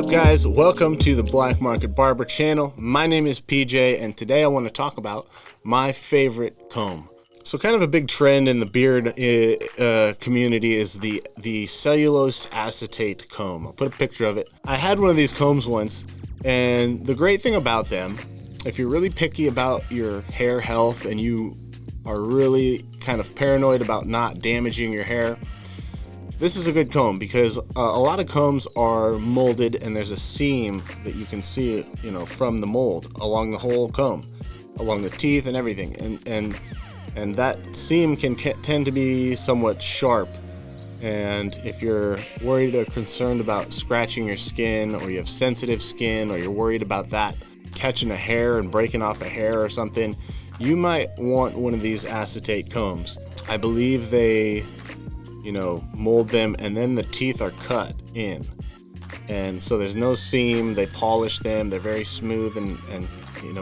up, guys? Welcome to the Black Market Barber channel. My name is PJ, and today I want to talk about my favorite comb. So kind of a big trend in the beard community is the cellulose acetate comb. I'll put a picture of it. I had one of these combs once, and the great thing about them, if you're really picky about your hair health and you are really kind of paranoid about not damaging your hair, this is a good comb because a lot of combs are molded and there's a seam that you can see, from the mold along the whole comb, along the teeth and everything. And that seam can tend to be somewhat sharp. And if you're worried or concerned about scratching your skin, or you have sensitive skin, or you're worried about that catching a hair and breaking off a hair or something, you might want one of these acetate combs. I believe they mold them and then the teeth are cut in, and so there's no seam. They polish them. They're very smooth and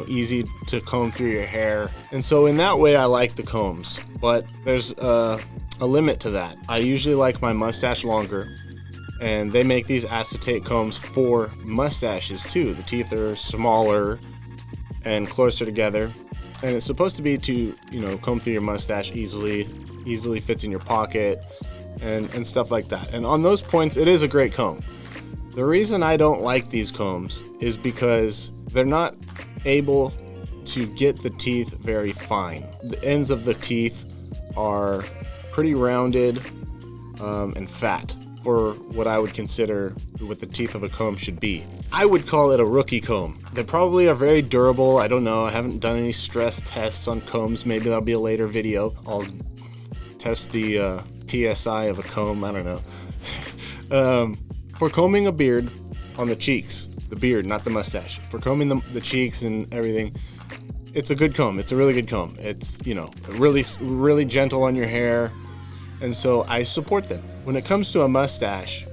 easy to comb through your hair. And so in that way I like the combs, but there's a limit to that. I usually like my mustache longer, and they make these acetate combs for mustaches too. The teeth are smaller and closer together, and it's supposed to be to comb through your mustache easily fits in your pocket and stuff like that. And on those points, it is a great comb. The reason I don't like these combs is because they're not able to get the teeth very fine. The ends of the teeth are pretty rounded and fat for what I would consider what the teeth of a comb should be. I would call it a rookie comb. They probably are very durable. I don't know. I haven't done any stress tests on combs. Maybe that'll be a later video. I'll test the PSI of a comb. I don't know. For combing a beard on the cheeks, the beard, not the mustache. For combing the cheeks and everything, it's a good comb. It's a really good comb. It's, really gentle on your hair. And so I support them. When it comes to a mustache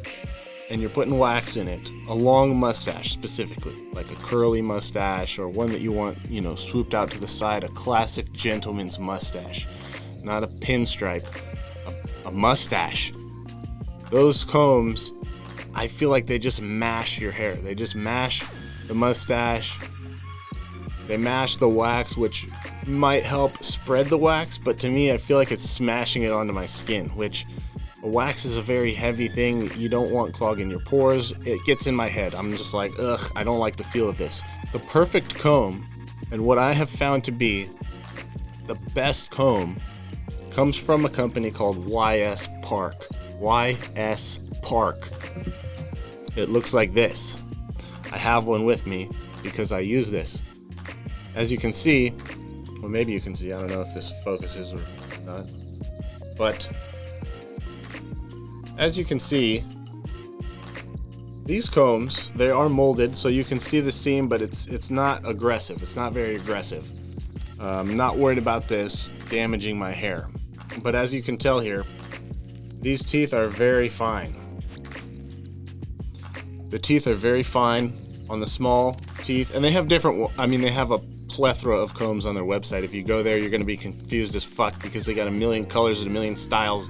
and you're putting wax in it, a long mustache specifically, like a curly mustache or one that you want, swooped out to the side, a classic gentleman's mustache, not a pinstripe, a mustache. Those combs, I feel like they just mash your hair. They just mash the mustache. They mash the wax, which might help spread the wax, but to me, I feel like it's smashing it onto my skin, which wax is a very heavy thing. You don't want clogging your pores. It gets in my head. I'm just like, ugh, I don't like the feel of this. The perfect comb, and what I have found to be the best comb, comes from a company called YS Park. YS Park. It looks like this. I have one with me because I use this. As you can see, well, maybe you can see, I don't know if this focuses or not, but as you can see, these combs, they are molded so you can see the seam, but it's not aggressive. It's not very aggressive. I'm not worried about this damaging my hair. But as you can tell here, these teeth are very fine. The teeth are very fine on the small teeth, and they have they have a plethora of combs on their website. If you go there, you're going to be confused as fuck because they got a million colors and a million styles.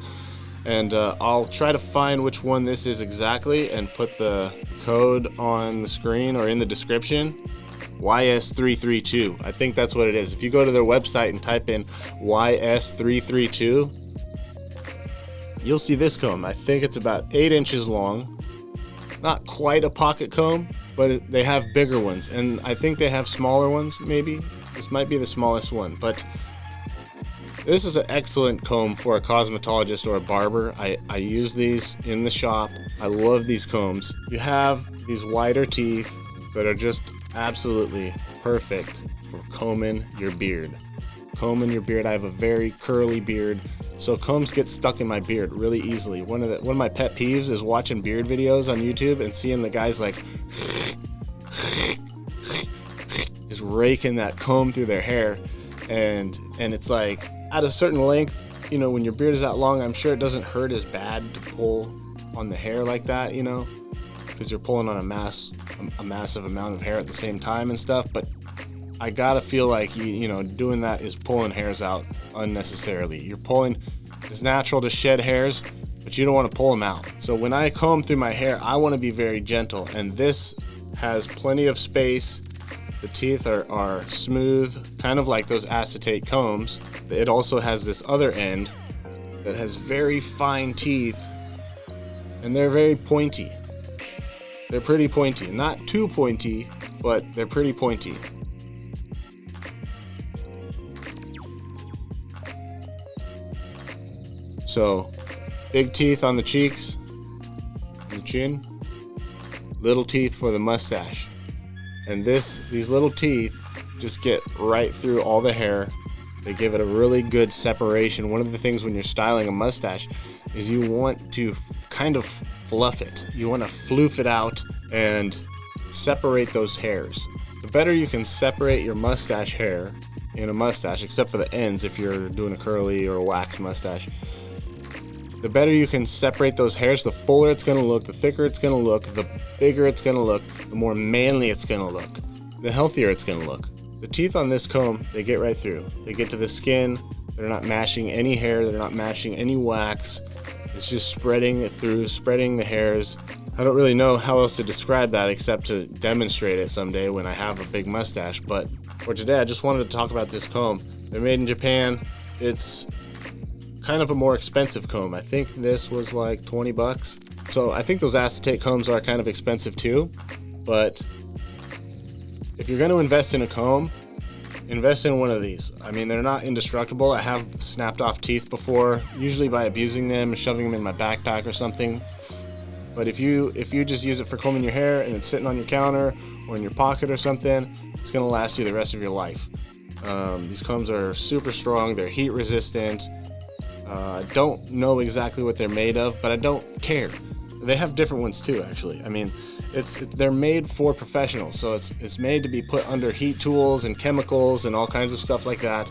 And I'll try to find which one this is exactly and put the code on the screen or in the description. YS332. I think that's what it is. If you go to their website and type in YS332, you'll see this comb. I think it's about 8 inches long. Not quite a pocket comb, but they have bigger ones. And I think they have smaller ones, maybe. This might be the smallest one. But this is an excellent comb for a cosmetologist or a barber. I use these in the shop. I love these combs. You have these wider teeth that are just absolutely perfect for combing your beard. I have a very curly beard, so combs get stuck in my beard really easily. One of my pet peeves is watching beard videos on YouTube and seeing the guys like just raking that comb through their hair, and it's like at a certain length, when your beard is that long, I'm sure it doesn't hurt as bad to pull on the hair like that, because you're pulling on a massive amount of hair at the same time and stuff. But I gotta feel like doing that is pulling hairs out unnecessarily. It's natural to shed hairs, but you don't want to pull them out. So when I comb through my hair, I want to be very gentle, and this has plenty of space. The teeth are smooth, kind of like those acetate combs. It also has this other end that has very fine teeth, and they're very pointy. They're pretty pointy. Not too pointy, but they're pretty pointy. So, big teeth on the cheeks and the chin, little teeth for the mustache. And these little teeth just get right through all the hair. They give it a really good separation. One of the things when you're styling a mustache is you want to kind of fluff it. You want to floof it out and separate those hairs. The better you can separate your mustache hair in a mustache, except for the ends if you're doing a curly or a wax mustache, the better you can separate those hairs, the fuller it's going to look, the thicker it's going to look, the bigger it's going to look, the more manly it's going to look, the healthier it's going to look. The teeth on this comb, they get right through. They get to the skin. They're not mashing any hair. They're not mashing any wax. It's just spreading it through, spreading the hairs. I don't really know how else to describe that except to demonstrate it someday when I have a big mustache. But for today, I just wanted to talk about this comb. They're made in Japan. It's kind of a more expensive comb. I think this was like 20 bucks. So I think those acetate combs are kind of expensive too. But if you're going to invest in a comb, invest in one of these. I mean, they're not indestructible. I have snapped off teeth before, usually by abusing them and shoving them in my backpack or something. But if you just use it for combing your hair and it's sitting on your counter or in your pocket or something, it's going to last you the rest of your life. These combs are super strong. They're heat resistant. I don't know exactly what they're made of, but I don't care. They have different ones too, actually. I mean, they're made for professionals, so it's made to be put under heat tools and chemicals and all kinds of stuff like that.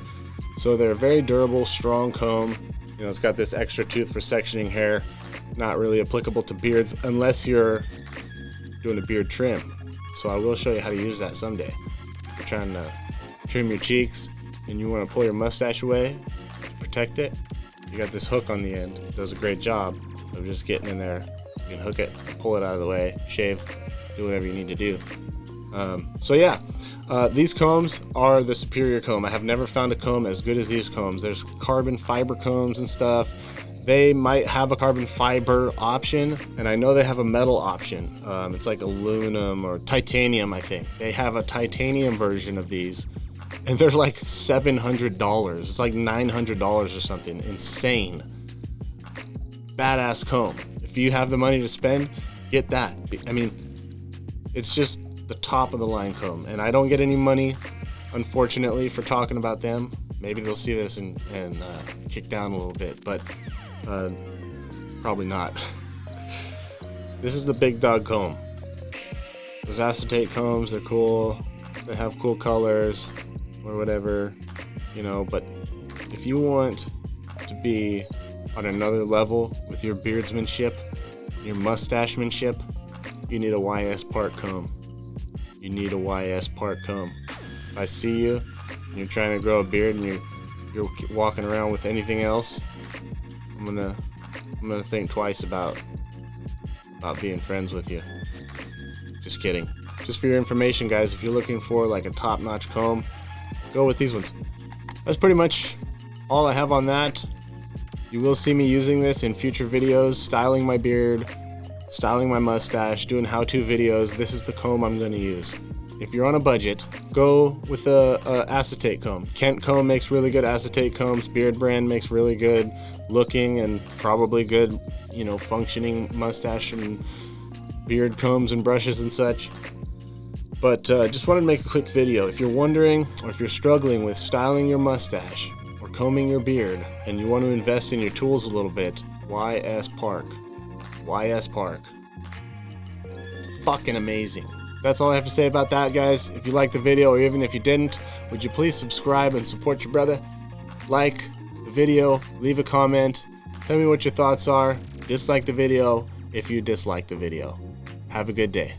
So they're a very durable, strong comb. You know, it's got this extra tooth for sectioning hair. Not really applicable to beards unless you're doing a beard trim. So I will show you how to use that someday. If you're trying to trim your cheeks and you want to pull your mustache away to protect it, you got this hook on the end. It does a great job of just getting in there. You can hook it, pull it out of the way, shave, do whatever you need to do. So yeah, these combs are the superior comb. I have never found a comb as good as these combs. There's carbon fiber combs and stuff. They might have a carbon fiber option, and I know they have a metal option. It's like aluminum or titanium, I think. They have a titanium version of these, and they're like $700. It's like $900 or something. Insane. Badass comb. If you have the money to spend, get that. I mean, it's just the top of the line comb, and I don't get any money, unfortunately, for talking about them. Maybe they'll see this and kick down a little bit, but probably not. This is the big dog comb. Those acetate combs, they're cool. They have cool colors or whatever, you know, but if you want to be on another level with your beardsmanship, your mustachemanship, you need a YS Park comb. You need a YS Park comb. If I see you and you're trying to grow a beard and you're walking around with anything else, I'm gonna think twice about being friends with you. Just kidding. Just for your information, guys, if you're looking for like a top-notch comb, go with these ones. That's pretty much all I have on that. You will see me using this in future videos, styling my beard, styling my mustache, doing how-to videos. This is the comb I'm going to use. If you're on a budget, go with a acetate comb. Kent Comb makes really good acetate combs. Beard Brand makes really good looking and probably good, you know, functioning mustache and beard combs and brushes and such. But just wanted to make a quick video. If you're wondering or if you're struggling with styling your mustache or combing your beard and you want to invest in your tools a little bit, YS Park. YS Park. Fucking amazing. That's all I have to say about that, guys. If you liked the video, or even if you didn't, would you please subscribe and support your brother? Like the video, leave a comment, tell me what your thoughts are, dislike the video if you dislike the video. Have a good day.